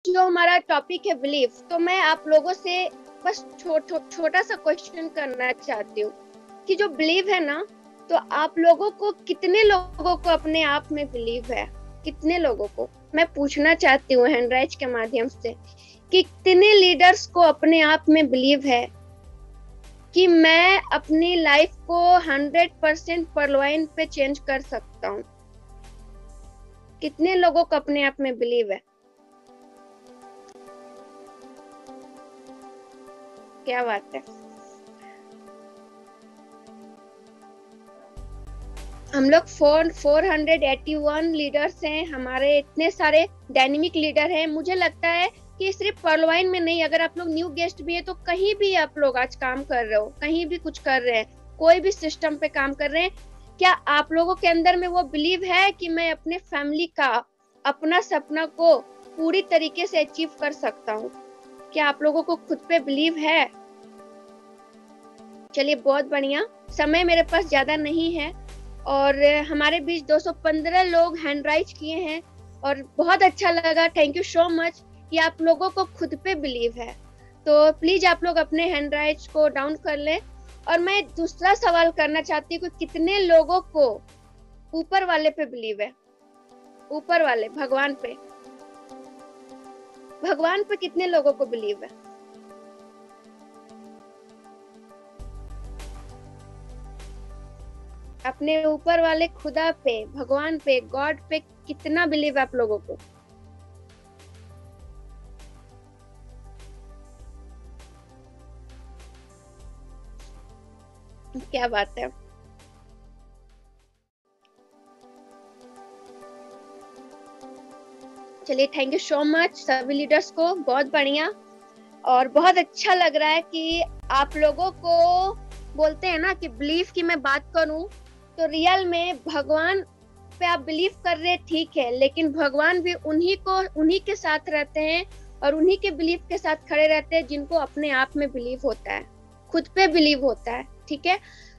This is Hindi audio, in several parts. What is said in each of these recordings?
जो हमारा टॉपिक है बिलीफ, तो मैं आप लोगों से बस छोटा सा क्वेश्चन करना चाहती हूँ कि जो बिलीव है ना, तो आप लोगों को कितने लोगों को अपने आप में बिलीव है? कितने लोगों को मैं पूछना चाहती हूँ हैंड राइज के माध्यम से कि कितने लीडर्स को अपने आप में बिलीव है कि मैं अपनी लाइफ को 100% परवाइन पे चेंज कर सकता हूँ? कितने लोगों को अपने आप में बिलीव है? क्या बात है। हम लोग 481 लीडर्स हैं, हमारे इतने सारे डायनेमिक लीडर हैं। मुझे लगता है कि सिर्फ पर्लवाइन में नहीं, अगर आप लोग न्यू गेस्ट भी है तो कहीं भी आप लोग आज काम कर रहे हो, कहीं भी कुछ कर रहे हैं, कोई भी सिस्टम पे काम कर रहे हैं, क्या आप लोगों के अंदर में वो बिलीव है कि मैं अपने फैमिली का, अपना सपना को पूरी तरीके से अचीव कर सकता हूँ? क्या आप लोगों को खुद पे बिलीव है? चलिए, बहुत बढ़िया। समय मेरे पास ज्यादा नहीं है और हमारे बीच 215 लोग हैंड राइज किए हैं और बहुत अच्छा लगा। थैंक यू सो मच कि आप लोगों को खुद पे बिलीव है। तो प्लीज आप लोग अपने हैंड राइज को डाउन कर लें। और मैं दूसरा सवाल करना चाहती हूँ कि कितने लोगों को ऊपर वाले पे बिलीव है? ऊपर वाले भगवान पे, भगवान पे कितने लोगों को बिलीव है? अपने ऊपर वाले खुदा पे, भगवान पे, गॉड पे कितना बिलीव आप लोगों को? क्या बात है। चलिए, थैंक यू सो मच सभी लीडर्स को, बहुत बढ़िया। और बहुत अच्छा लग रहा है कि आप लोगों को, बोलते हैं ना कि बिलीफ की मैं बात करूं तो रियल में भगवान पे आप बिलीव कर रहे, ठीक है, लेकिन भगवान भी उन्हीं के साथ रहते हैं और उन्हीं के बिलीफ के साथ खड़े रहते हैं जिनको अपने आप में बिलीव होता है, खुद पे बिलीव होता है। ठीक है,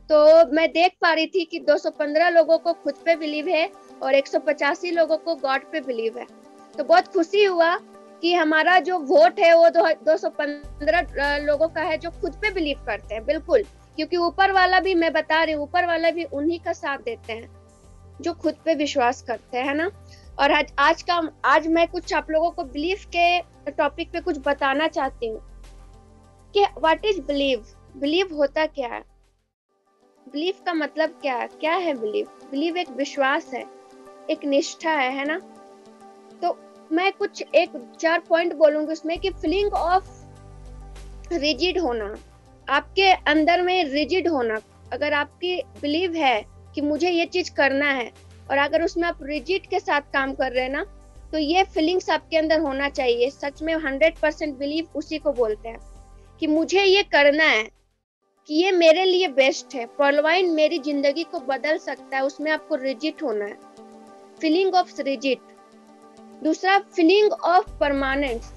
तो मैं देख पा रही थी कि 215 लोगों को खुद पे बिलीव है और 185 लोगों को गॉड पे बिलीव है। तो बहुत खुशी हुआ कि हमारा जो वोट है वो 215 लोगों का है जो खुद पे बिलीव करते हैं। बिल्कुल, क्योंकि ऊपर वाला भी, मैं बता रही हूँ, ऊपर वाला भी उन्हीं का साथ देते हैं जो खुद पे विश्वास करते हैं ना। और आज मैं कुछ आप लोगों को बिलीफ के टॉपिक पे कुछ बताना चाहती हूँ कि व्हाट इज बिलीव। बिलीव होता क्या है? बिलीव का मतलब क्या है बिलीव? बिलीव एक विश्वास है, एक निष्ठा है ना। तो मैं कुछ एक 4 पॉइंट बोलूंगी उसमें कि फीलिंग ऑफ रिजिड होना, आपके अंदर में रिजिड होना। अगर आपकी बिलीव है कि मुझे ये चीज करना है और अगर उसमें आप रिजिड के साथ काम कर रहे हैं ना, तो ये फीलिंग्स आपके अंदर होना चाहिए। सच में 100% बिलीव उसी को बोलते हैं कि मुझे ये करना है, कि ये मेरे लिए बेस्ट है, पर्लवाइन मेरी जिंदगी को बदल सकता है, उसमें आपको रिजिड होना है। Feeling of rigid. दूसरा, फीलिंग ऑफ परमानेंस।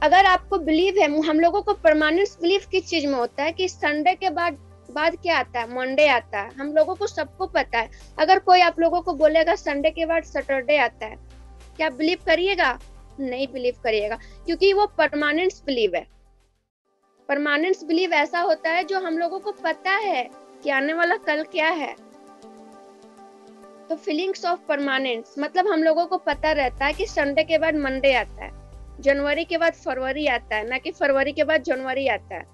अगर आपको बिलीव है, हम लोगों को परमानेंस बिलीव किस चीज में होता है कि संडे के बाद क्या आता है? मंडे आता है। हम लोगों को सबको पता है। अगर कोई आप लोगों को बोलेगा संडे के बाद सैटरडे आता है, क्या बिलीव करिएगा? नहीं बिलीव करिएगा, क्योंकि वो परमानेंस बिलीव है। परमानेंस बिलीव ऐसा होता है जो हम लोगों को पता है कि आने वाला कल क्या है। तो फीलिंग्स ऑफ परमानेंस मतलब हम लोगों को पता रहता है कि संडे के बाद मंडे आता है, जनवरी के बाद फरवरी आता है, ना कि फरवरी के बाद जनवरी आता है।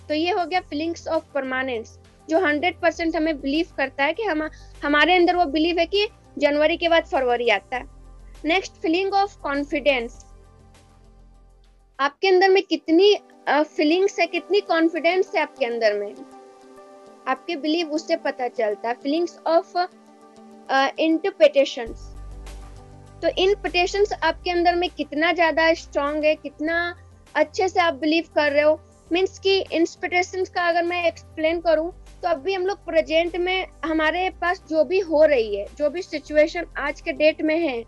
तो ये हो गया फीलिंग्स ऑफ परमानेंस, जो 100% हमें बिलीव करता है कि हमारे अंदर वो बिलीव है कि जनवरी के बाद फरवरी आता है। Next, feeling of confidence. आपके अंदर में कितनी फीलिंग्स है, कितनी कॉन्फिडेंस है आपके अंदर में, आपके बिलीव उससे पता चलता है। Feelings of interpretations. तो इंटरप्रिटेशंस आपके अंदर में कितना ज्यादा स्ट्रांग है, कितना अच्छे से आप बिलीव कर रहे हो। मीन्स कि इंटरप्रिटेशंस का अगर मैं एक्सप्लेन करूं तो अभी हम लोग प्रेजेंट में हमारे पास जो भी हो रही है, जो भी सिचुएशन आज के डेट में है,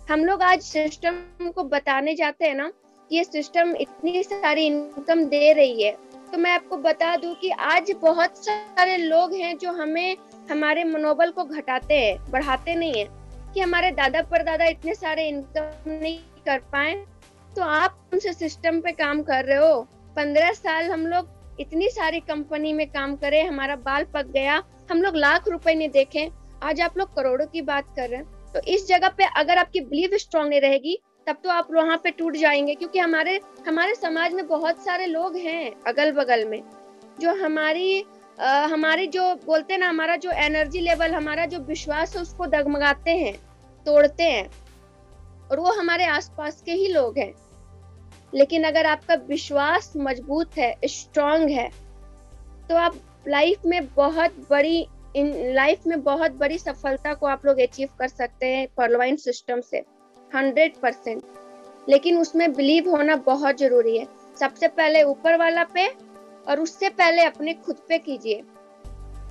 हम लोग आज सिस्टम को बताने जाते हैं ना, ये सिस्टम इतनी सारी इनकम दे रही है। तो मैं आपको बता दूं कि आज बहुत सारे लोग हैं जो हमें, हमारे मनोबल को घटाते हैं, बढ़ाते नहीं है। कि हमारे दादा परदादा इतने सारे इनकम नहीं कर पाए, तो आप कौन से सिस्टम पे काम कर रहे हो? 15 साल हम लोग इतनी सारी कंपनी में काम करे, हमारा बाल पक गया, हम लोग लाख रुपए नहीं देखे, आज आप लोग करोड़ों की बात कर रहे हैं। तो इस जगह पे अगर आपकी बिलीफ स्ट्रांग नहीं रहेगी, तब तो आप वहां पे टूट जाएंगे। क्योंकि हमारे समाज में बहुत सारे लोग हैं अगल बगल में, जो हमारी जो बोलते हैं ना, हमारा जो एनर्जी लेवल, हमारा जो विश्वास है उसको डगमगाते हैं, तोड़ते हैं, और वो हमारे आसपास के ही लोग हैं। लेकिन अगर आपका विश्वास मजबूत है, स्ट्रांग है, तो आप लाइफ में बहुत बड़ी सफलता को आप लोग अचीव कर सकते हैं पर्लवाइन सिस्टम से 100%। लेकिन उसमें बिलीव होना बहुत जरूरी है। सबसे पहले ऊपर वाला पे, और उससे पहले अपने खुद पे कीजिए,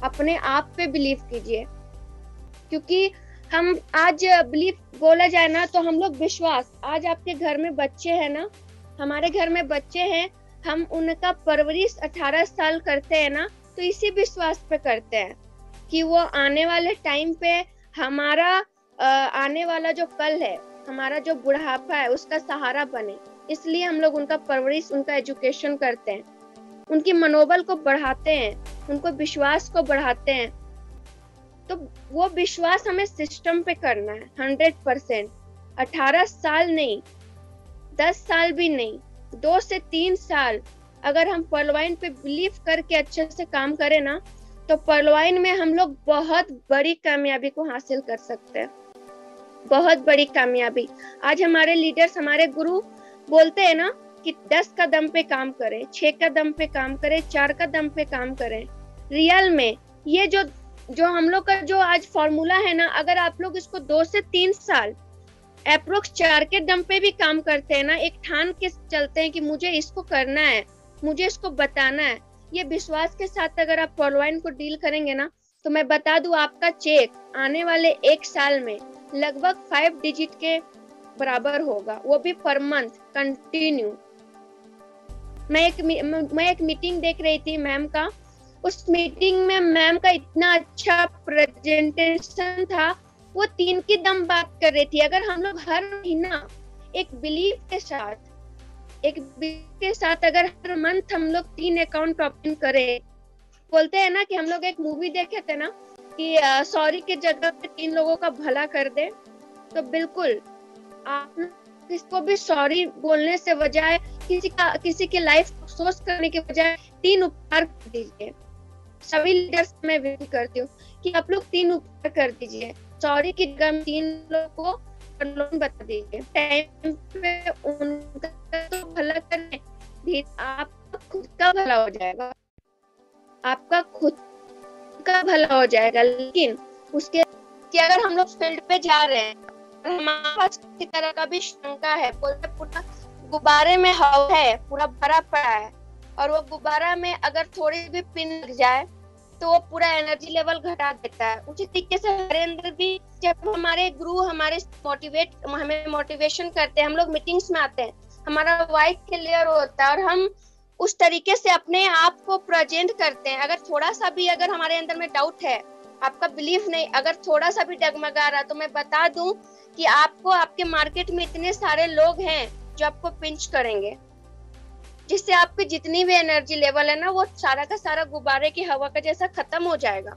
अपने आप पे बिलीव कीजिए। क्योंकि हम आज बिलीव बोला जाए ना, तो हम लोग विश्वास, आज आपके घर में बच्चे हैं ना, हमारे घर में बच्चे हैं, हम उनका परवरिश 18 साल करते हैं ना, तो इसी विश्वास पे करते हैं कि वो आने वाले टाइम पे हमारा आने वाला जो कल है, हमारा जो बुढ़ापा है, उसका सहारा बने। इसलिए हम लोग उनका परवरिश, उनका एजुकेशन करते हैं, उनकी मनोबल को बढ़ाते हैं, उनको विश्वास को बढ़ाते हैं। तो वो विश्वास हमें सिस्टम पे करना है 100%। 18 साल नहीं, 10 साल भी नहीं, 2 से 3 साल अगर हम पर्लवाइन पे बिलीव करके अच्छे से काम करें ना, तो पर्लवाइन में हम लोग बहुत बड़ी कामयाबी को हासिल कर सकते हैं, बहुत बड़ी कामयाबी। आज हमारे लीडर्स, हमारे गुरु बोलते हैं ना कि 10 कदम पे काम करें, 6 कदम पे काम करें, 4 कदम पे काम करें। रियल में ये जो हम लोग का जो आज फॉर्मूला है ना, अगर आप लोग इसको 2 से 3 साल अप्रोक्स 4 के दम पे भी काम करते हैं ना, एक ठान के चलते हैं कि मुझे इसको करना है, मुझे इसको बताना है, ये विश्वास के साथ अगर आप पर्लवाइन को डील करेंगे ना, तो मैं बता दूं, आपका चेक आने वाले 1 साल में लगभग 5 डिजिट के बराबर होगा, वो भी पर मंथ कंटिन्यू। मैं एक मीटिंग देख रही थी मैम का, उस मीटिंग में मैम का इतना अच्छा प्रेजेंटेशन था, वो 3 की दम बात कर रही थी। अगर हम लोग हर महीना एक बिलीव के साथ अगर हर मंथ हम लोग 3 अकाउंट ओपन करें, बोलते हैं ना कि हम लोग एक मूवी देखे थे ना कि सॉरी के जगह पे 3 लोगों का भला कर दे, तो बिल्कुल आप किसको भी सॉरी बोलने से बजाय, किसी की लाइफ को अफसोस करने के बजाय 3 उपकार कर दीजिए। सभी लीडर्स मैं विनती करती हूँ कि आप लोग 3 उपकार कर दीजिए। सॉरी की जगह 3 लोगों को बता दीजिए, टाइम पे उनका तो भला करें, भी आपका खुद का भला हो जाएगा, आपका खुद का भला हो जाएगा। लेकिन उसके कि अगर हम लोग फील्ड पे जा रहे हैं, हमारे पास किसी तरह का भी शंका है, बोलते पूरा गुब्बारे में हवा है, पूरा भरा पड़ा है, और वो गुब्बारा में अगर थोड़ी भी पिन लग जाए तो वो पूरा एनर्जी लेवल घटा देता है। उसी तरीके से हमारे अंदर भी जब हमारे गुरु हमें मोटिवेशन करते हैं, हम लोग मीटिंग्स में आते हैं, हमारा वाइट क्लियर होता है और हम उस तरीके से अपने आप को प्रेजेंट करते हैं। अगर थोड़ा सा भी अगर हमारे अंदर में डाउट है, आपका बिलीफ नहीं, अगर थोड़ा सा भी डगमगा रहा, तो मैं बता दूं कि आपको आपके मार्केट में इतने सारे लोग हैं जो आपको पिंच करेंगे, जिससे आपकी जितनी भी एनर्जी लेवल है ना, वो सारा का सारा गुब्बारे की हवा का जैसा खत्म हो जाएगा।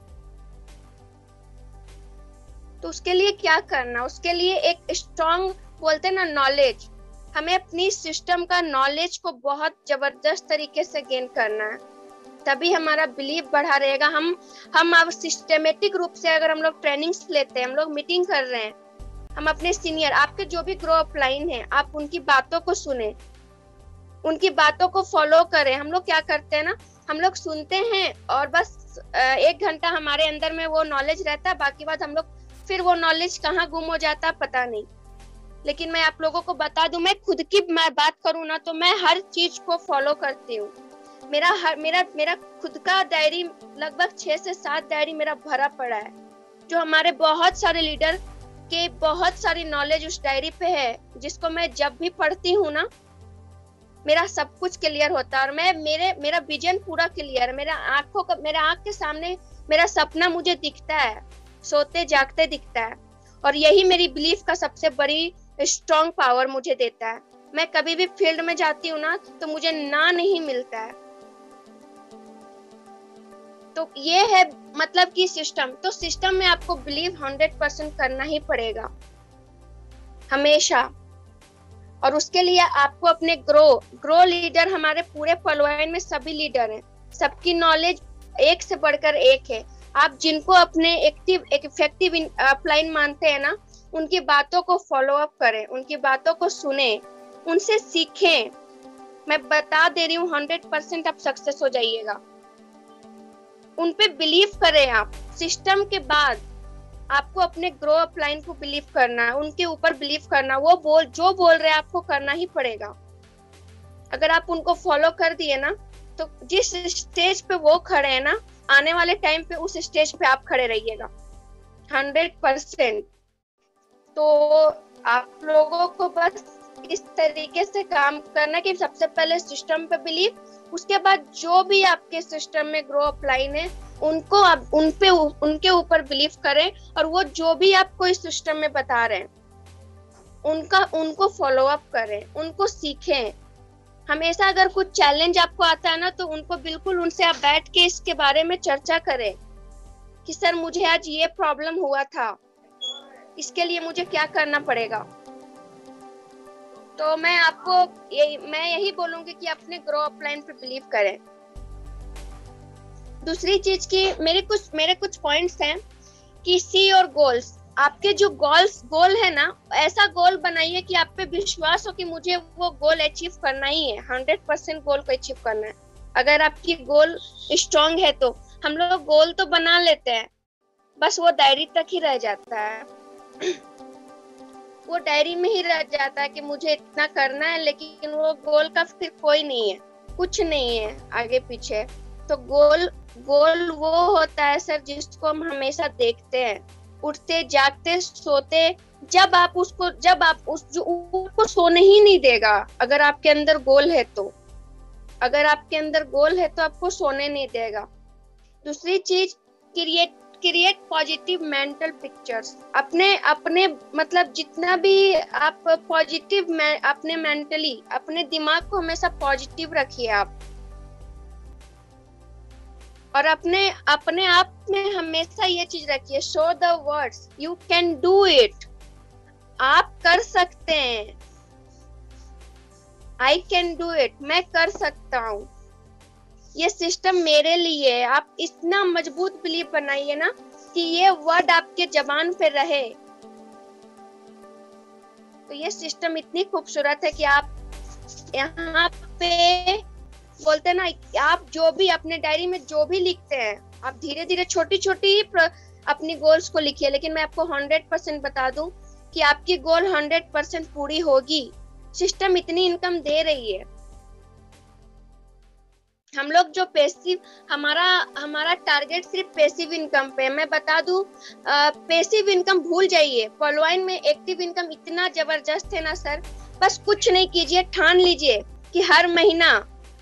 तो उसके लिए क्या करना, उसके लिए एक स्ट्रॉन्ग बोलते ना नॉलेज, हमें अपनी सिस्टम का नॉलेज को बहुत जबरदस्त तरीके से गेन करना है, तभी हमारा बिलीव बढ़ा रहेगा। हम अब सिस्टमेटिक रूप से अगर हम लोग ट्रेनिंग्स लेते हैं, हम लोग मीटिंग कर रहे हैं, हम अपने सीनियर, आपके जो भी ग्रो अपलाइन है, आप उनकी बातों को सुने, उनकी बातों को फॉलो करें। हम लोग क्या करते हैं ना, हम लोग सुनते हैं और बस 1 घंटा हमारे अंदर में वो नॉलेज रहता है, बाकी बात हम लोग फिर वो नॉलेज कहाँ गुम हो जाता है पता नहीं। लेकिन मैं आप लोगों को बता दूं, मैं खुद की मैं बात करूं ना, तो मैं हर चीज को फॉलो करती हूँ। मेरा खुद का डायरी लगभग 6 से 7 डायरी मेरा भरा पड़ा है, जो हमारे बहुत सारे लीडर के बहुत सारी नॉलेज उस डायरी पे है, जिसको मैं जब भी पढ़ती हूँ ना, मेरा सब कुछ क्लियर होता है और मेरा विजन पूरा क्लियर है। मेरा आंख के सामने मेरा सपना मुझे दिखता है, सोते जागते दिखता है। और यही मेरी बिलीफ का सबसे बड़ी स्ट्रॉन्ग पावर मुझे देता है। मैं कभी भी फील्ड में जाती हूँ ना तो मुझे ना नहीं मिलता है। तो ये है मतलब कि सिस्टम। तो सिस्टम में आपको बिलीव 100% करना ही पड़ेगा हमेशा। और उसके लिए आपको अपने ग्रो लीडर, हमारे पूरे पलवैन में सभी लीडर हैं, सबकी नॉलेज एक से बढ़कर एक है। आप जिनको अपने इफेक्टिव अपलाइन मानते हैं ना, उनकी बातों को फॉलो अप करें, उनकी बातों को सुने, उनसे सीखें। मैं बता दे रही हूँ 100% आप सक्सेस हो जाइएगा। उन पे बिलीव करें आप। सिस्टम के बाद आपको अपने ग्रो अपलाइन को बिलीव करना है, उनके ऊपर बिलीव करना। वो जो बोल रहे हैं आपको करना ही पड़ेगा। अगर आप उनको फॉलो कर दिए ना, तो जिस स्टेज पे वो खड़े हैं ना, आने वाले टाइम पे उस स्टेज पे आप खड़े रहिएगा 100%। तो आप लोगों को बस इस तरीके से काम करना कि सबसे पहले सिस्टम पे बिलीव, उसके बाद जो भी आपके सिस्टम में ग्रो अपलाइन है उनको आप उनके ऊपर बिलीव करें, और वो जो भी आपको इस सिस्टम में बता रहे हैं उनको फॉलो अप करें, उनको सीखें। हमेशा अगर कुछ चैलेंज आपको आता है ना, तो उनको बिल्कुल उनसे आप बैठ के इसके बारे में चर्चा करें कि सर मुझे आज ये प्रॉब्लम हुआ था, इसके लिए मुझे क्या करना पड़ेगा। तो मैं यही बोलूंगी कि अपने ग्रो अपलाइन पे बिलीव करें। दूसरी चीज की मेरे कुछ पॉइंट्स हैं कि सी और गोल्स। आपके जो गोल है ना, ऐसा गोल बनाइए कि आप पे विश्वास हो कि मुझे वो गोल अचीव करना ही है, 100% गोल को अचीव करना है। अगर आपकी गोल स्ट्रांग है तो हम लोग गोल तो बना लेते हैं, बस वो डायरी तक ही रह जाता है। वो डायरी में ही रह जाता है कि मुझे इतना करना है, लेकिन वो गोल का फिर कोई नहीं है, कुछ नहीं है आगे पीछे। तो गोल वो होता है सर जिसको हम हमेशा देखते हैं, उठते जागते सोते। जब आप उसको सोने ही नहीं देगा। अगर आपके अंदर गोल है तो आपको सोने नहीं देगा। दूसरी चीज, क्रिएट पॉजिटिव मेंटल पिक्चर्स। अपने मतलब जितना भी आप पॉजिटिव अपने मेंटली अपने दिमाग को हमेशा पॉजिटिव रखिए आप। और अपने आप में हमेशा ये चीज रखिए, show the words you can do it. आप कर सकते हैं, आई कैन डू इट, मैं कर सकता हूँ, ये सिस्टम मेरे लिए है। आप इतना मजबूत बिलीव बनाइए ना कि ये वर्ड आपके जबान पे रहे। तो ये सिस्टम इतनी खूबसूरत है कि आप यहाँ पे बोलते ना, आप जो भी अपने डायरी में जो भी लिखते हैं, आप धीरे धीरे छोटी छोटी अपनी गोल्स को लिखिए। लेकिन मैं आपको 100% बता दूं कि आपकी गोल 100% पूरी होगी। सिस्टम इतनी इनकम दे रही है। हम लोग जो पैसिव, हमारा टारगेट सिर्फ पैसिव इनकम पे। मैं बता दूं, पैसिव इनकम भूल जाइए। पॉलवाइन में एक्टिव इनकम इतना जबरदस्त है ना सर, बस कुछ नहीं कीजिए, ठान लीजिए कि हर महीना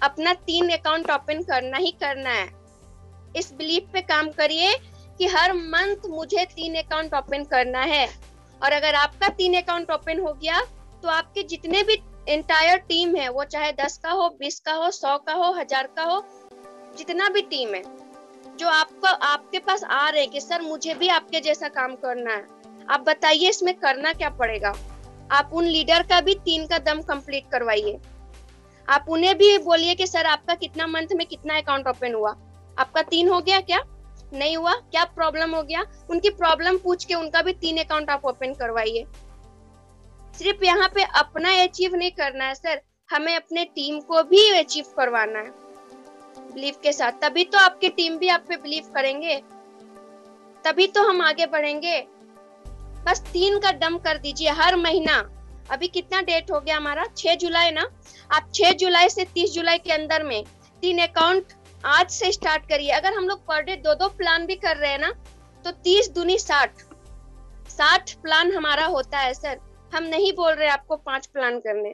अपना 3 अकाउंट ओपन करना ही करना है। इस बिलीफ पे काम करिए कि हर मंथ मुझे 3 अकाउंट ओपन करना है। और अगर आपका 3 अकाउंट ओपन हो गया तो आपके जितने भी एंटायर टीम है, वो चाहे 10 का हो, 20 का हो, 100 का हो, 1000 का हो, जितना भी टीम है जो आपके पास आ रहे हैं कि सर मुझे भी आपके जैसा काम करना है, आप बताइए इसमें करना क्या पड़ेगा। आप उन लीडर का भी 3 का दम कंप्लीट करवाइए। आप उन्हें भी बोलिए कि सर आपका कितना मंथ में कितना अकाउंट ओपन हुआ, आपका 3 हो गया क्या, नहीं हुआ क्या, प्रॉब्लम हो गया, उनकी प्रॉब्लम पूछ के उनका भी 3 अकाउंट आप ओपन करवाइए। सिर्फ यहाँ पे अपना अचीव नहीं करना है सर, हमें अपने टीम को भी अचीव करवाना है बिलीव के साथ। तभी तो आपकी टीम भी आप पे बिलीव करेंगे, तभी तो हम आगे बढ़ेंगे। बस 3 का दम कर दीजिए हर महीना। अभी कितना डेट हो गया हमारा, 6 जुलाई ना। आप 6 जुलाई से 30 जुलाई के अंदर में 3 अकाउंट आज से स्टार्ट करिए। अगर हम लोग पर डे 2-2 प्लान भी कर रहे हैं ना, तो 30 दूनी 60 प्लान हमारा होता है सर। हम नहीं बोल रहे आपको 5 प्लान करने,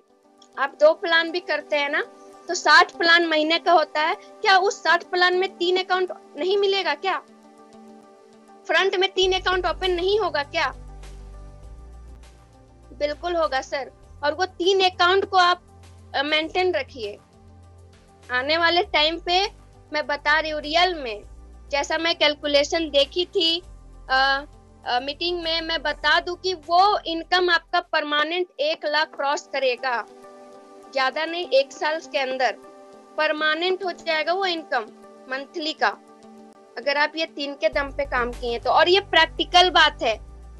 आप 2 प्लान भी करते हैं ना, तो 60 प्लान महीने का होता है। क्या उस 60 प्लान में 3 अकाउंट नहीं मिलेगा क्या, फ्रंट में 3 अकाउंट ओपन नहीं होगा क्या? बिल्कुल होगा सर। और वो 3 अकाउंट को आप मेंटेन रखिए। आने वाले टाइम पे मैं बता रही हूँ रियल में, जैसा मैं कैलकुलेशन देखी थी मीटिंग में, मैं बता दूं कि वो इनकम आपका परमानेंट 1 लाख क्रॉस करेगा। ज्यादा नहीं, 1 साल के अंदर परमानेंट हो जाएगा वो इनकम मंथली का, अगर आप ये 3 के दम पे काम किए तो। और ये प्रैक्टिकल बात है,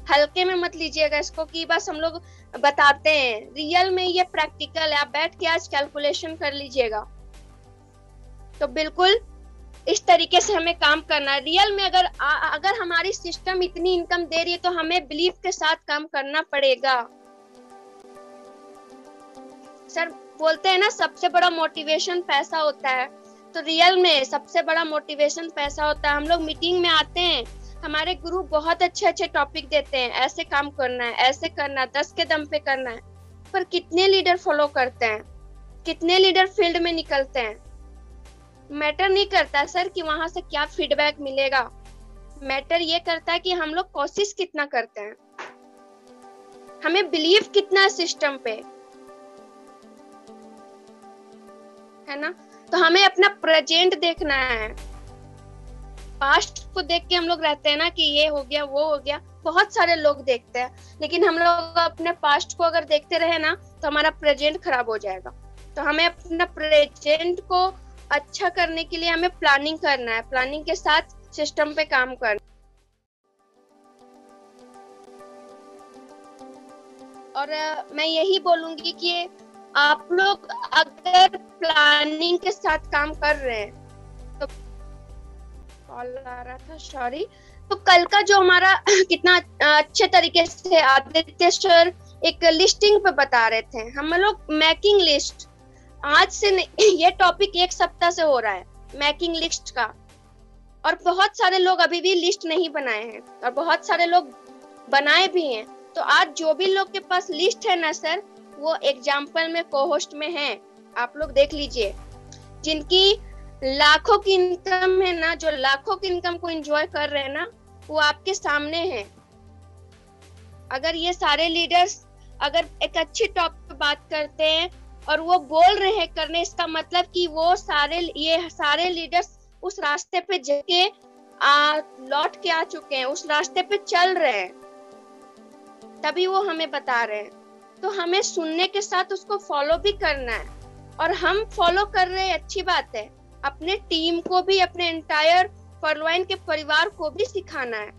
हल्के में मत लीजिएगा इसको कि बस हम लोग बताते हैं, रियल में ये प्रैक्टिकल है। आप बैठ के आज कैलकुलेशन कर लीजिएगा। तो बिल्कुल इस तरीके से हमें काम करना है। रियल में अगर हमारी सिस्टम इतनी इनकम दे रही है तो हमें बिलीव के साथ काम करना पड़ेगा। सर बोलते हैं ना सबसे बड़ा मोटिवेशन पैसा होता है, तो रियल में सबसे बड़ा मोटिवेशन पैसा होता है। हम लोग मीटिंग में आते हैं, हमारे गुरु बहुत अच्छे अच्छे टॉपिक देते हैं, ऐसे काम करना है, ऐसे करना है, 10 के दम पे करना है, पर कितने लीडर फॉलो करते हैं, कितने लीडर फील्ड में निकलते हैं? मैटर नहीं करता सर कि वहां से क्या फीडबैक मिलेगा, मैटर ये करता है कि हम लोग कोशिश कितना करते हैं, हमें बिलीव कितना है सिस्टम पे, है ना। तो हमें अपना प्रेजेंट देखना है। पास्ट को देख के हम लोग रहते हैं ना कि ये हो गया वो हो गया, बहुत सारे लोग देखते हैं, लेकिन हम लोग अपने पास्ट को अगर देखते रहे ना तो हमारा प्रेजेंट खराब हो जाएगा। तो हमें अपना प्रेजेंट को अच्छा करने के लिए हमें प्लानिंग करना है, प्लानिंग के साथ सिस्टम पे काम करना। और मैं यही बोलूंगी कि आप लोग अगर प्लानिंग के साथ काम कर रहे हैं तो, कॉल आ रहा था सॉरी, तो कल का जो हमारा कितना अच्छे तरीके से आदित्य सर एक लिस्टिंग पे बता रहे थे, हम लोग मेकिंग लिस्ट, आज से ये टॉपिक 1 सप्ताह से हो रहा है मेकिंग लिस्ट का, और बहुत सारे लोग अभी भी लिस्ट नहीं बनाए हैं और बहुत सारे लोग बनाए भी हैं। तो आज जो भी लोग के पास लिस्ट है ना सर, वो एग्जाम्पल में कोहोस्ट में है, आप लोग देख लीजिए। जिनकी लाखों की इनकम है ना, जो लाखों की इनकम को एंजॉय कर रहे हैं ना, वो आपके सामने हैं। अगर ये सारे लीडर्स अगर एक अच्छी टॉपिक पे बात करते हैं और वो बोल रहे हैं करने, इसका मतलब कि वो ये सारे लीडर्स उस रास्ते पे जाके लौट के आ चुके हैं, उस रास्ते पे चल रहे हैं, तभी वो हमें बता रहे हैं। तो हमें सुनने के साथ उसको फॉलो भी करना है, और हम फॉलो कर रहे हैं अच्छी बात है, अपने टीम को भी, अपने एंटायर फॉरलाइन के परिवार को भी सिखाना है।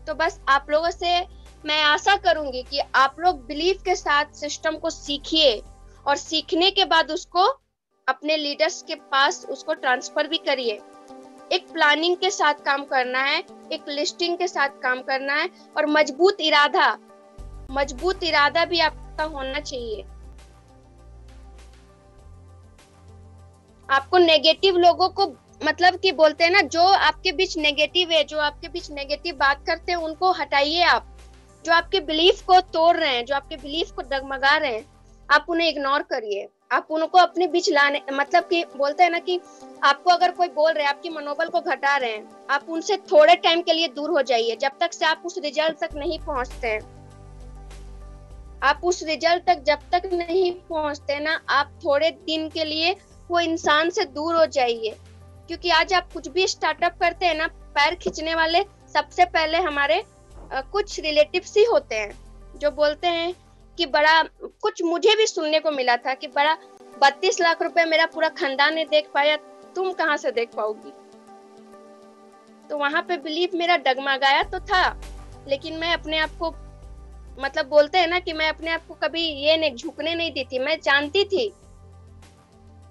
तो बस आप लोगों से मैं आशा करूंगी कि आप लोग बिलीव के साथ सिस्टम को सीखिए, और सीखने के बाद उसको अपने लीडर्स के पास उसको ट्रांसफर भी करिए। एक प्लानिंग के साथ काम करना है, एक लिस्टिंग के साथ काम करना है, और मजबूत इरादा भी आपका होना चाहिए। आपको नेगेटिव लोगों को, मतलब कि बोलते हैं ना, जो आपके बीच नेगेटिव है, जो आपके बीच नेगेटिव बात करते हैं, उनको हटाइए। आप जो आपके बिलीफ को तोड़ रहे हैं, जो आपके बिलीफ को डगमगा रहे हैं, आप उन्हें इग्नोर करिए। आप उनको अपने बीच लाने, मतलब कि बोलते हैं ना कि आपको अगर कोई बोल रहे हैं, आपकी मनोबल को घटा रहे हैं, आप उनसे थोड़े टाइम के लिए दूर हो जाइए, जब तक से आप उस रिजल्ट तक नहीं पहुंचते हैं। आप उस रिजल्ट तक जब तक नहीं पहुंचते ना, आप थोड़े दिन के लिए वो इंसान से दूर हो जाइए। क्योंकि आज आप कुछ भी स्टार्टअप करते हैं ना, पैर खींचने वाले सबसे पहले हमारे कुछ रिलेटिव्स ही होते हैं, जो बोलते हैं कि बड़ा, कुछ मुझे भी सुनने को मिला था कि बड़ा 32 लाख रुपए मेरा पूरा खानदान ने देख पाया, तुम कहां से देख पाओगी। तो वहां पे बिलीफ मेरा डगमगाया तो था, लेकिन मैं अपने आप को, मतलब बोलते हैं ना कि मैं अपने आप को कभी ये नहीं झुकने नहीं दी थी। मैं जानती थी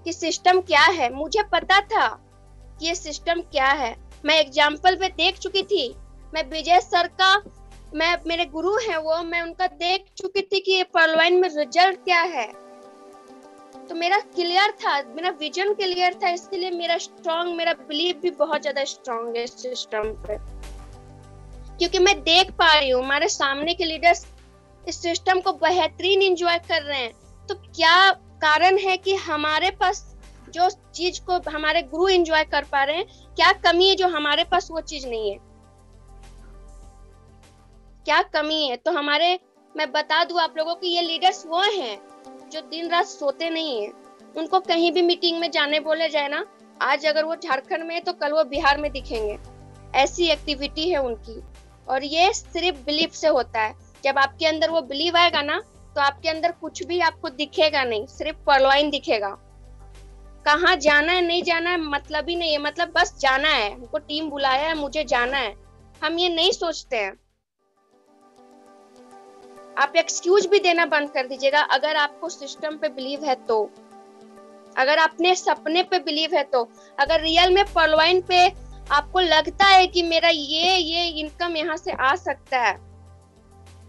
कि सिस्टम क्या है, मुझे पता था कि ये सिस्टम क्या है। मैं एग्जाम्पल पे देख चुकी थी, मैं विजय सर का, मैं मेरे गुरु हैं वो, मैं उनका देख चुकी थी कि फॉरलाइन में रिजल्ट क्या है। तो मेरा क्लियर था, मेरा विजन क्लियर था, इसलिए मेरा बिलीव भी बहुत ज्यादा स्ट्रॉन्ग है इस सिस्टम पे, क्योंकि मैं देख पा रही हूँ हमारे सामने के लीडर्स इस सिस्टम को बेहतरीन एंजॉय कर रहे हैं। तो क्या कारण है कि हमारे पास जो चीज को हमारे गुरु एंजॉय कर पा रहे हैं, क्या कमी है जो हमारे पास वो चीज नहीं है? क्या कमी है। तो मैं बता दूं आप लोगों को, ये लीडर्स वो हैं जो दिन रात सोते नहीं है। उनको कहीं भी मीटिंग में जाने बोले जाए ना, आज अगर वो झारखंड में है तो कल वो बिहार में दिखेंगे, ऐसी एक्टिविटी है उनकी। और ये सिर्फ बिलीफ से होता है। जब आपके अंदर वो बिलीव आएगा ना, तो आपके अंदर कुछ भी आपको दिखेगा नहीं, सिर्फ परवाइन दिखेगा। कहाँ जाना है नहीं जाना है मतलब ही नहीं है, मतलब बस जाना है, हमको टीम बुलाया है, मुझे जाना है, हम ये नहीं सोचते हैं। आप एक्सक्यूज भी देना बंद कर दीजिएगा अगर आपको सिस्टम पे बिलीव है तो, अगर अपने सपने पे बिलीव है तो। अगर रियल में परवाइन पे आपको लगता है कि मेरा ये इनकम यहाँ से आ सकता है,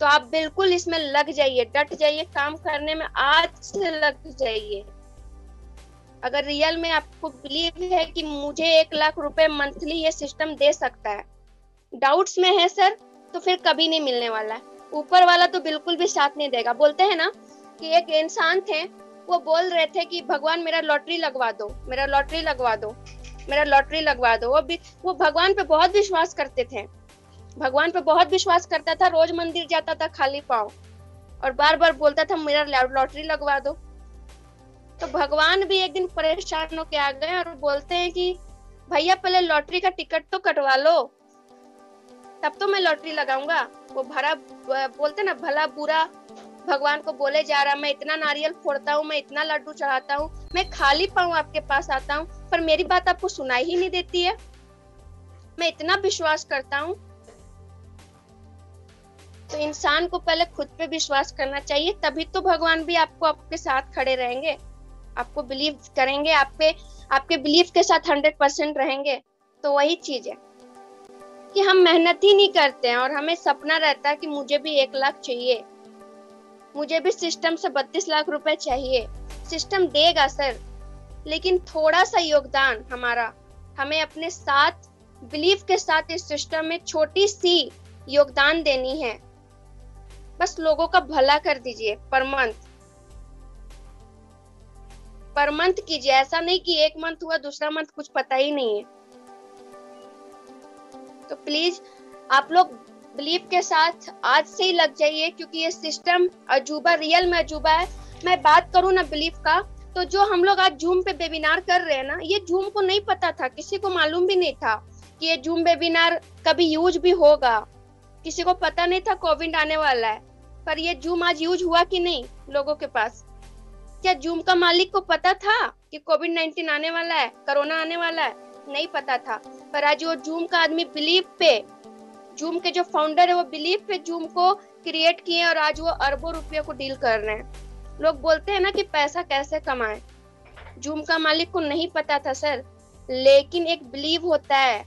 तो आप बिल्कुल इसमें लग जाइए, डट जाइए, काम करने में आज से लग जाइए। अगर रियल में आपको बिलीव है कि मुझे 1 लाख रुपए मंथली ये सिस्टम दे सकता है, डाउट्स में है सर, तो फिर कभी नहीं मिलने वाला है। ऊपर वाला तो बिल्कुल भी साथ नहीं देगा। बोलते हैं ना कि एक इंसान थे, वो बोल रहे थे कि भगवान मेरा लॉटरी लगवा दो, मेरा लॉटरी लगवा दो, मेरा लॉटरी लगवा दो। वो भगवान पे बहुत विश्वास करते थे, भगवान पे बहुत विश्वास करता था, रोज मंदिर जाता था खाली पाँव, और बार बार बोलता था मेरा लॉटरी लगवा दो। तो भगवान भी एक दिन परेशान होके आ गए और बोलते हैं कि भैया पहले लॉटरी का टिकट तो कटवा लो, तब तो मैं लॉटरी लगाऊंगा। वो भरा बोलते ना, भला बुरा भगवान को बोले जा रहा, मैं इतना नारियल फोड़ता हूँ, मैं इतना लड्डू चढ़ाता हूँ, मैं खाली पाऊँ आपके पास आता हूँ, पर मेरी बात आपको सुनाई ही नहीं देती है, मैं इतना विश्वास करता हूँ। तो इंसान को पहले खुद पे विश्वास करना चाहिए, तभी तो भगवान भी आपको आपके साथ खड़े रहेंगे, आपको बिलीव करेंगे, आपके बिलीफ के साथ 100% रहेंगे। तो वही चीज है कि हम मेहनत ही नहीं करते हैं और हमें सपना रहता है कि मुझे भी 1 लाख चाहिए, मुझे भी सिस्टम से 32 लाख रुपए चाहिए। सिस्टम देगा सर, लेकिन थोड़ा सा योगदान हमें अपने साथ बिलीफ के साथ इस सिस्टम में छोटी सी योगदान देनी है। बस लोगों का भला कर दीजिए, पर मंथ कीजिए। ऐसा नहीं कि एक मंथ हुआ दूसरा मंथ कुछ पता ही नहीं है। तो प्लीज आप लोग बिलीफ के साथ आज से ही लग जाइए, क्योंकि ये सिस्टम अजूबा, रियल में अजूबा है। मैं बात करूं ना बिलीफ का, तो जो हम लोग आज जूम पे वेबिनार कर रहे हैं ना, ये जूम को नहीं पता था, किसी को मालूम भी नहीं था कि ये जूम वेबिनार कभी यूज भी होगा, किसी को पता नहीं था कोविड आने वाला है। पर ये जूम आज यूज हुआ कि नहीं लोगों के पास? क्या जूम का मालिक को पता था कि कोविड-19 आने वाला है, कोरोना आने वाला है? नहीं पता था। पर आज वो जूम का आदमी बिलीव पे, जूम के जो फाउंडर है वो बिलीव पे जूम को क्रिएट किए और आज वो अरबों रुपयों को डील कर रहे हैं। लोग बोलते हैं ना कि पैसा कैसे कमाएं, जूम का मालिक को नहीं पता था सर, लेकिन एक बिलीव होता है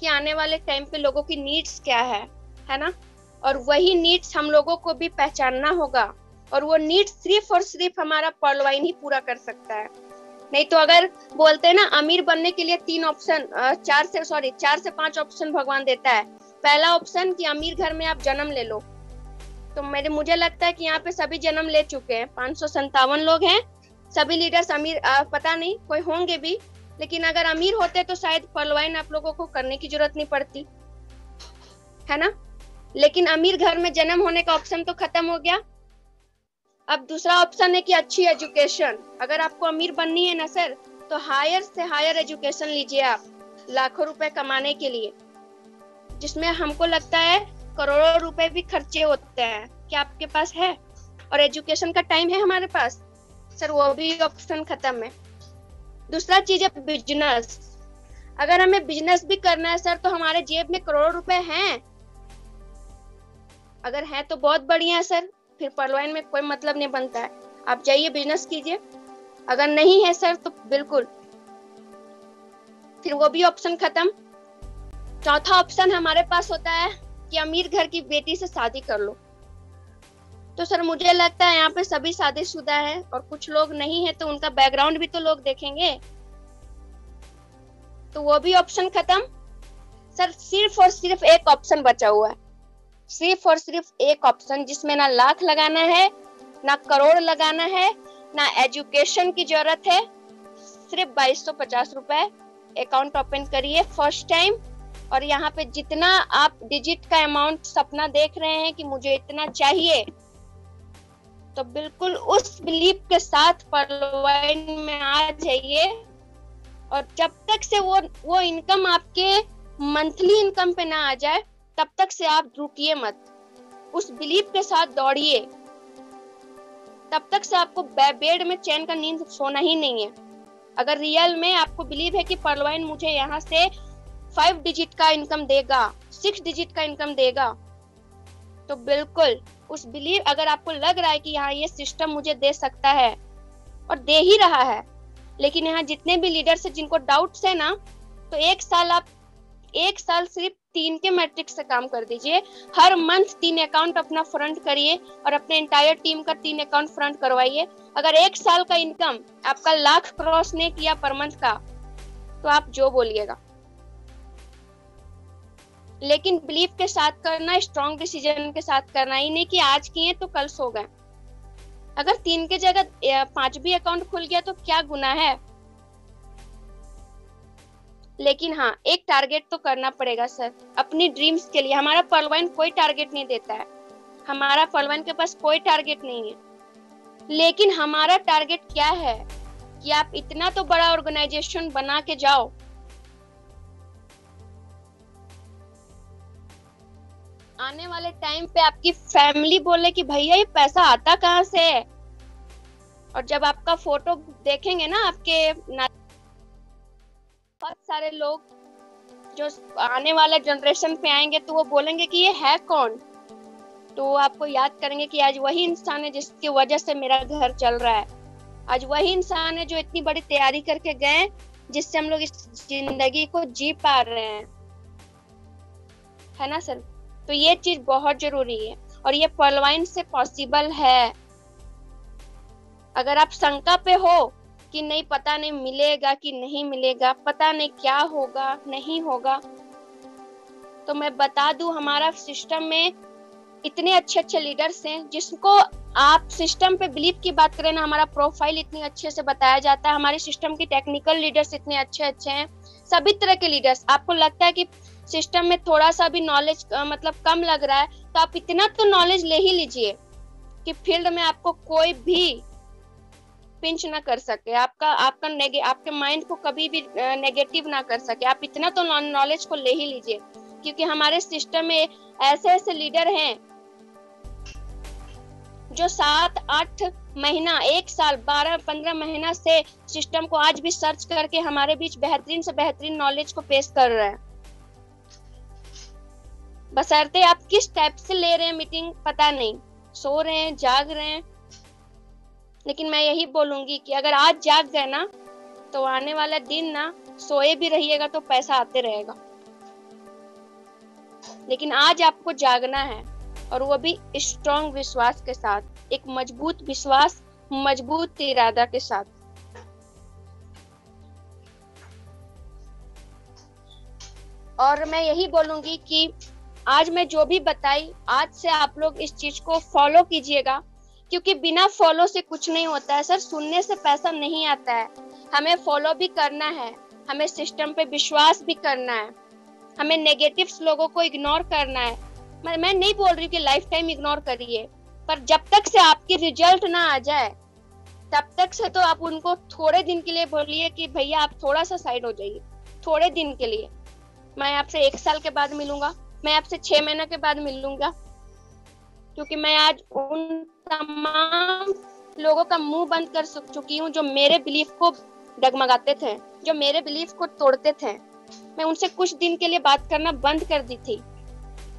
कि आने वाले टाइम पे लोगों की नीड्स क्या है ना? और वही नीड्स हम लोगों को भी पहचानना होगा, और वो नीड्स सिर्फ और सिर्फ हमारा पर्लवाइन ही पूरा कर सकता है। नहीं तो अगर बोलते हैं ना अमीर बनने के लिए 3 ऑप्शन, 4 से 5 ऑप्शन भगवान देता है। पहला ऑप्शन कि अमीर घर में आप जन्म ले लो, तो मुझे लगता है कि यहाँ पे सभी जन्म ले चुके हैं, 557 लोग हैं, सभी लीडर्स अमीर पता नहीं कोई होंगे भी, लेकिन अगर अमीर होते तो शायद पर्लवाइन आप लोगों को करने की जरूरत नहीं पड़ती, है ना? लेकिन अमीर घर में जन्म होने का ऑप्शन तो खत्म हो गया। अब दूसरा ऑप्शन है कि अच्छी एजुकेशन। अगर आपको अमीर बननी है ना सर, तो हायर से हायर एजुकेशन लीजिए आप, लाखों रुपए कमाने के लिए, जिसमें हमको लगता है करोड़ों रुपए भी खर्चे होते हैं। क्या आपके पास है? और एजुकेशन का टाइम है हमारे पास सर, वो भी ऑप्शन खत्म है। दूसरा चीज है बिजनेस। अगर हमें बिजनेस भी करना है सर, तो हमारे जेब में करोड़ों रुपए हैं, अगर है तो बहुत बढ़िया है सर, फिर पर्लवाइन में कोई मतलब नहीं बनता है, आप जाइए बिजनेस कीजिए। अगर नहीं है सर तो बिल्कुल, फिर वो भी ऑप्शन खत्म। चौथा ऑप्शन हमारे पास होता है कि अमीर घर की बेटी से शादी कर लो। तो सर मुझे लगता है यहाँ पे सभी शादीशुदा है, और कुछ लोग नहीं है, तो उनका बैकग्राउंड भी तो लोग देखेंगे, तो वो भी ऑप्शन खत्म। सर सिर्फ और सिर्फ एक ऑप्शन बचा हुआ है, सिर्फ और सिर्फ एक ऑप्शन, जिसमें ना लाख लगाना है, ना करोड़ लगाना है, ना एजुकेशन की जरूरत है। सिर्फ 2250 रुपए। अकाउंट ओपन करिए फर्स्ट टाइम, और यहाँ पे जितना आप डिजिट का अमाउंट सपना देख रहे हैं कि मुझे इतना चाहिए, तो बिल्कुल उस बिलीफ के साथ पर्लवाइन में आ जाइए। और जब तक से वो इनकम आपके मंथली इनकम पे ना आ जाए, तब तक से आप रुकिए मत, उस बिलीफ के साथ दौड़िए। तब तक से आपको बेड में चैन का नींद सोना ही नहीं है। अगर रियल में आपको बिलीव है कि पर्लवाइन मुझे यहाँ से 5 डिजिट का इनकम देगा, 6 डिजिट का इनकम देगा, तो बिल्कुल उस बिलीव, अगर आपको लग रहा है कि हाँ ये सिस्टम मुझे दे सकता है और दे ही रहा है, लेकिन यहाँ जितने भी लीडर्स हैं जिनको डाउट्स है ना, तो एक साल सिर्फ 3 के मैट्रिक्स से काम कर दीजिए। हर मंथ 3 अकाउंट अपना फ्रंट करिए और अपने एंटायर टीम का 3 अकाउंट फ्रंट करवाइए। अगर 1 साल का इनकम आपका 1,00,000 क्रॉस नहीं किया पर मंथ का, तो आप जो बोलिएगा, लेकिन बिलीव के साथ करना, स्ट्रॉन्ग डिसीजन के साथ करना, ही नहीं कि आज किए तो कल सो गए। अगर 3 के जगह 5 भी अकाउंट खुल गया तो क्या गुनाह है। लेकिन हाँ, एक टारगेट तो करना पड़ेगा सर अपनी ड्रीम्स के लिए। हमारा पर्लवाइन कोई टारगेट नहीं देता है, हमारा पर्लवाइन के पास कोई टारगेट नहीं है, लेकिन हमारा टारगेट क्या है कि आप इतना तो बड़ा ऑर्गेनाइजेशन बना के जाओ, आने वाले टाइम पे आपकी फैमिली बोले कि भैया ये पैसा आता कहाँ से है। और जब आपका फोटो देखेंगे ना आपके, बहुत सारे लोग जो आने वाले जनरेशन पे आएंगे तो वो बोलेंगे कि ये है कौन, तो आपको याद करेंगे कि आज वही इंसान है जिसकी वजह से मेरा घर चल रहा है, आज वही इंसान है जो इतनी बड़ी तैयारी करके गए जिससे हम लोग इस जिंदगी को जी पा रहे हैं, है ना सर। तो ये चीज बहुत जरूरी है और ये पर्लवाइन से पॉसिबल है। अगर आप शंका पे हो कि नहीं, पता नहीं मिलेगा कि नहीं मिलेगा, पता नहीं क्या होगा नहीं होगा, तो मैं बता दूं हमारा सिस्टम में इतने अच्छे अच्छे लीडर्स हैं जिसको आप सिस्टम पे बिलीव की बात करें ना, हमारा प्रोफाइल इतनी अच्छे से बताया जाता है, हमारे सिस्टम की टेक्निकल लीडर्स इतने अच्छे अच्छे हैं, सभी तरह के लीडर्स। आपको लगता है कि सिस्टम में थोड़ा सा भी नॉलेज मतलब कम लग रहा है, तो आप इतना तो नॉलेज ले ही लीजिए कि फील्ड में आपको कोई भी पिंच ना कर सके, आपके माइंड को कभी भी नेगेटिव ना कर सके। आप इतना तो नॉलेज को ले ही लीजिए, क्योंकि हमारे सिस्टम में ऐसे ऐसे लीडर हैं जो 7-8 महीना, 1 साल, 12-15 महीना से सिस्टम को आज भी सर्च करके हमारे बीच बेहतरीन से बेहतरीन नॉलेज को पेश कर रहे हैं। बशर्ते आप किस टाइप से ले रहे हैं मीटिंग पता नहीं, सो रहे हैं, जाग रहे हैं, लेकिन मैं यही बोलूंगी कि अगर आज जाग गए ना, तो आने वाला दिन ना, सोए भी रहिएगा तो पैसा आते रहेगा। लेकिन आज आपको जागना है, और वो भी स्ट्रॉन्ग विश्वास के साथ, एक मजबूत विश्वास, मजबूत इरादा के साथ। और मैं यही बोलूंगी कि आज मैं जो भी बताई, आज से आप लोग इस चीज को फॉलो कीजिएगा, क्योंकि बिना फॉलो से कुछ नहीं होता है सर। सुनने से पैसा नहीं आता है, हमें फॉलो भी करना है, हमें सिस्टम पे विश्वास भी करना है, हमें नेगेटिव्स लोगों को इग्नोर करना है। मैं नहीं बोल रही कि लाइफ टाइम इग्नोर करिए, पर जब तक से आपकी रिजल्ट ना आ जाए, तब तक से तो आप उनको थोड़े दिन के लिए बोलिए कि भैया आप थोड़ा सा साइड हो जाइए, थोड़े दिन के लिए। मैं आपसे 1 साल के बाद मिलूंगा, मैं आपसे 6 महीने के बाद मिलूंगा, क्योंकि मैं आज उन तमाम लोगों का मुंह बंद कर चुकी हूँ जो मेरे बिलीफ को डगमगाते थे, जो मेरे बिलीफ को तोड़ते थे। मैं उनसे कुछ दिन के लिए बात करना बंद कर दी थी,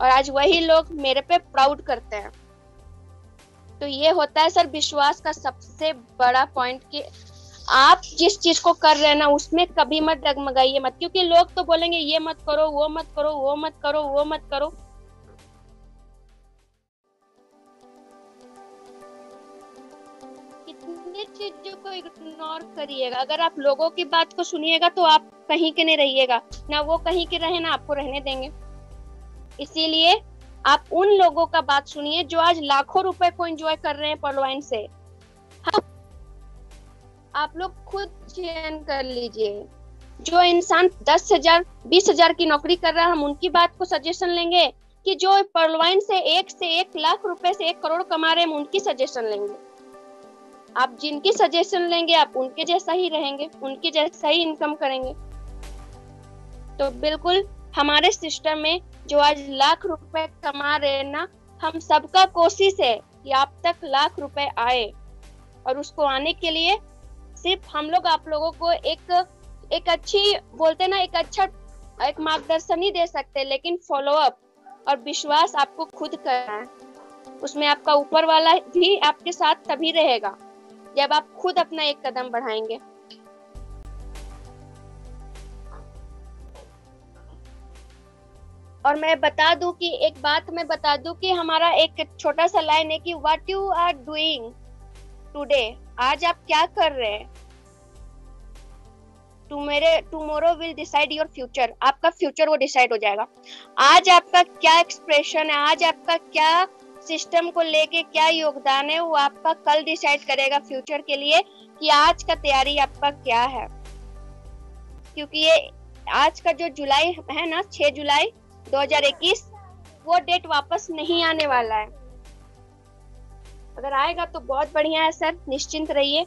और आज वही लोग मेरे पे प्राउड करते हैं। तो ये होता है सर विश्वास का सबसे बड़ा पॉइंट, कि आप जिस चीज को कर रहे हैं ना, उसमें कभी मत डगमगाइए मत, क्योंकि लोग तो बोलेंगे ये मत करो, वो मत करो, वो मत करो, वो मत करो। कितनी चीजों को इग्नोर करिएगा। अगर आप लोगों की बात को सुनिएगा तो आप कहीं के नहीं रहिएगा, ना वो कहीं के रहे, ना आपको रहने देंगे। इसीलिए आप उन लोगों का बात सुनिए जो आज लाखों रुपए को एंजॉय कर रहे हैं पर्लवाइन से। हाँ, आप लोग खुद चयन कर लीजिए जो इंसान 10,000 20,000 की नौकरी कर रहा है, हम उनकी बात को सजेशन लेंगे, कि जो पर्लवाइन से 1 रुपए से 1 करोड़ कमा रहे हैं, हम उनकी सजेशन लेंगे? आप जिनकी सजेशन लेंगे आप उनके जैसा ही रहेंगे, उनके जैसा ही इनकम करेंगे। तो बिल्कुल हमारे सिस्टम में जो आज लाख रुपए कमा रहे हैं ना, हम सबका कोशिश है कि आप तक लाख रुपए आए, और उसको आने के लिए सिर्फ हम लोग आप लोगों को एक अच्छी, बोलते ना, एक अच्छा एक मार्गदर्शन ही दे सकते हैं, लेकिन फॉलो अप और विश्वास आपको खुद करना है। उसमें आपका ऊपर वाला भी आपके साथ तभी रहेगा जब आप खुद अपना एक कदम बढ़ाएंगे। और मैं बता दूं कि एक बात मैं बता दूं कि हमारा एक छोटा सा लाइन है कि what you are doing today, आज आप क्या कर रहे हैं, tomorrow will decide your future, आपका फ्यूचर वो डिसाइड हो जाएगा। आज आपका क्या एक्सप्रेशन है, आज आपका क्या सिस्टम को लेके क्या योगदान है, वो आपका कल डिसाइड करेगा फ्यूचर के लिए कि आज का तैयारी आपका क्या है। क्योंकि ये आज का जो जुलाई है ना, 6 जुलाई 2021, वो डेट वापस नहीं आने वाला है। अगर आएगा तो बहुत बढ़िया है सर, निश्चिंत रहिए।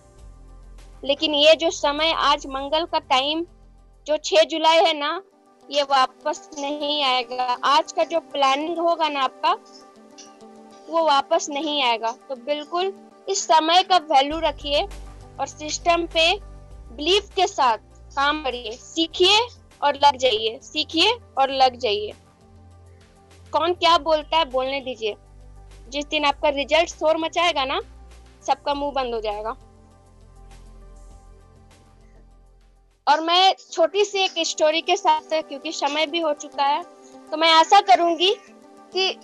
लेकिन ये जो समय आज मंगल का टाइम जो 6 जुलाई है ना, ये वापस नहीं आएगा। आज का जो प्लानिंग होगा ना आपका, वो वापस नहीं आएगा। तो बिल्कुल इस समय का वैल्यू रखिए और सिस्टम पे बिलीफ के साथ काम करिए, सीखिए और लग जाइए, सीखिए और लग जाइए। कौन क्या बोलता है बोलने दीजिए, जिस दिन आपका रिजल्ट शोर मचाएगा ना, सबका मुंह बंद हो जाएगा। और मैं छोटी सी एक स्टोरी के साथ, क्योंकि समय भी हो चुका है, तो मैं आशा करूंगी कि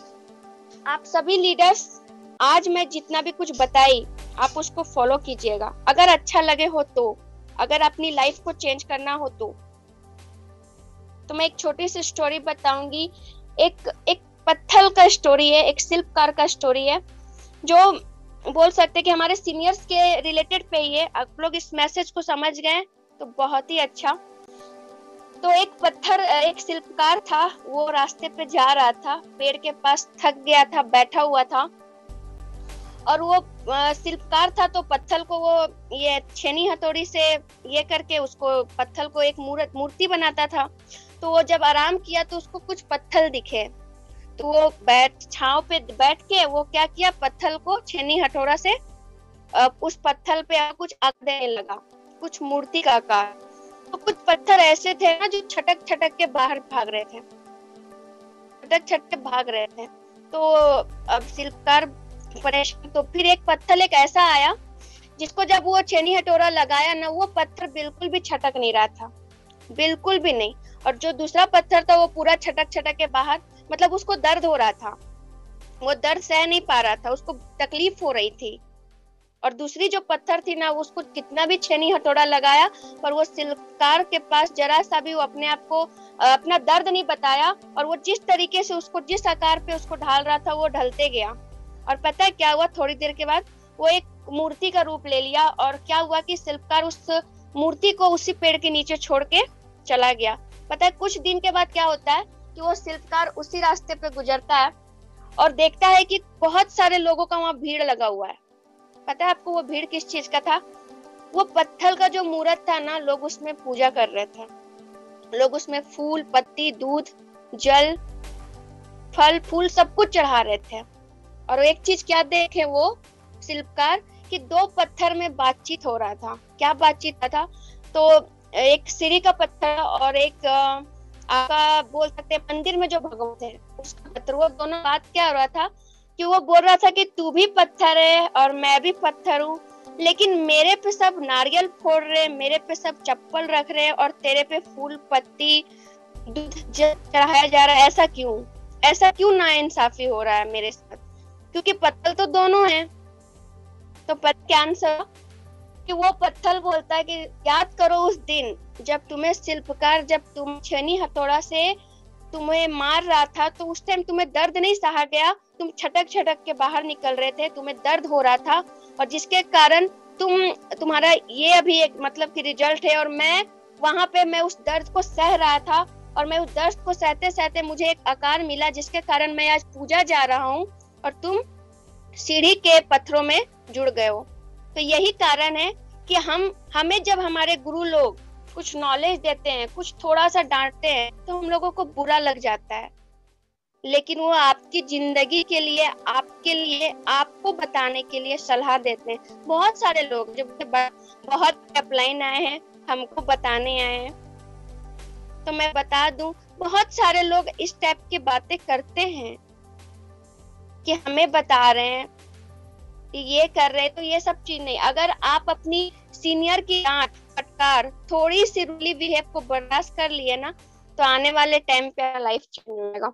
आप सभी लीडर्स, आज मैं जितना भी कुछ बताई आप उसको फॉलो कीजिएगा। अगर अच्छा लगे हो तो, अगर अपनी लाइफ को चेंज करना हो तो मैं एक छोटी सी स्टोरी बताऊंगी। एक पत्थर का स्टोरी है, एक शिल्पकार का स्टोरी है, जो बोल सकते हैं कि हमारे सीनियर्स के रिलेटेड पे ही है। आप लोग इस मैसेज को समझ गए तो बहुत ही अच्छा। तो एक शिल्पकार था, वो रास्ते पे जा रहा था, पेड़ के पास थक गया था, बैठा हुआ था, और वो शिल्पकार था तो पत्थर को वो ये छेनी हथौड़ी से ये करके उसको पत्थर को एक मूर्ति बनाता था। तो वो जब आराम किया तो उसको कुछ पत्थर दिखे, तो वो छांव पे बैठ के वो क्या किया, पत्थर को छेनी हथौड़ा से उस पत्थर पे कुछ आकार देने लगा, कुछ मूर्ति का आकार। तो कुछ पत्थर ऐसे थे ना जो छटक छटक के बाहर भाग रहे थे, छटक छटक के भाग रहे थे। तो अब शिल्पकार परेशान, तो फिर एक पत्थर एक ऐसा आया जिसको जब वो छेनी हथौड़ा लगाया ना, वो पत्थर बिल्कुल भी छटक नहीं रहा था, बिल्कुल भी नहीं। और जो दूसरा पत्थर था वो पूरा छटक छटक के बाहर, मतलब उसको दर्द हो रहा था, वो दर्द सह नहीं पा रहा था, उसको तकलीफ हो रही थी। और दूसरी जो पत्थर थी ना, उसको कितना भी छेनी हथौड़ा लगाया, पर वो शिल्पकार के पास जरा सा भी वो अपने आप को अपना दर्द नहीं बताया, और वो जिस तरीके से उसको जिस आकार पे उसको ढाल रहा था वो ढलते गया। और पता है क्या हुआ, थोड़ी देर के बाद वो एक मूर्ति का रूप ले लिया, और क्या हुआ कि शिल्पकार उस मूर्ति को उसी पेड़ के नीचे छोड़ के चला गया। पता है कुछ दिन के बाद क्या होता है कि वो शिल्पकार उसी रास्ते पे गुजरता है और देखता है कि बहुत सारे लोगों का वहां भीड़ लगा हुआ है। पता है आपको वो भीड़ किस चीज का था? वो पत्थर का जो मूर्त था ना, लोग उसमें पूजा कर रहे थे, लोग उसमें फूल पत्ती दूध जल फल फूल सब कुछ चढ़ा रहे थे। और एक चीज क्या देखे वो शिल्पकार, कि दो पत्थर में बातचीत हो रहा था। क्या बातचीत था? तो एक सीढ़ी का पत्थर और एक आपका बोल सकते हैं मंदिर में जो भगवान थे उसका पत्थर, वो दोनों बात क्या हो रहा था कि वो बोल रहा था कि तू भी पत्थर है और मैं भी पत्थर हूँ, लेकिन मेरे पे सब नारियल फोड़ रहे, मेरे पे सब चप्पल रख रहे और तेरे पे फूल पत्ती दूध चढ़ाया जा रहा है। ऐसा क्यों नाइंसाफी हो रहा है मेरे साथ? क्योंकि पत्थर तो दोनों हैं। तो क्या आंसर? कि वो पत्थर बोलता है कि याद करो उस दिन जब तुम्हें शिल्पकार, जब तुम छेनी हथौड़ा से तुम्हें मार रहा था, तो उस टाइम तुम्हें दर्द नहीं सहा गया, तुम छटक छटक के बाहर निकल रहे थे, तुम्हें दर्द हो रहा था, और जिसके कारण तुम्हारा ये अभी एक मतलब कि रिजल्ट है, और मैं वहां पे मैं उस दर्द को सह रहा था, और मैं उस दर्द को सहते सहते मुझे एक आकार मिला जिसके कारण मैं आज पूजा जा रहा हूँ, और तुम सीढ़ी के पत्थरों में जुड़ गए हो। तो यही कारण है कि हमें जब हमारे गुरु लोग कुछ नॉलेज देते हैं, कुछ थोड़ा सा डांटते हैं, तो हम लोगों को बुरा लग जाता है, लेकिन वो आपकी जिंदगी के लिए, आपके लिए, आपको बताने के लिए सलाह देते हैं। बहुत सारे लोग जब बहुत अपलाइन आए हैं, हमको बताने आए हैं, तो मैं बता दूं, बहुत सारे लोग इस टाइप की बातें करते हैं कि हमें बता रहे हैं, ये कर रहे हैं, तो ये सब चीज नहीं। अगर आप अपनी सीनियर की डांट फटकार, थोड़ी सी रूली बिहेव को बर्दाश्त कर लिए ना, तो आने वाले टाइम पे लाइफ चेंज होगा।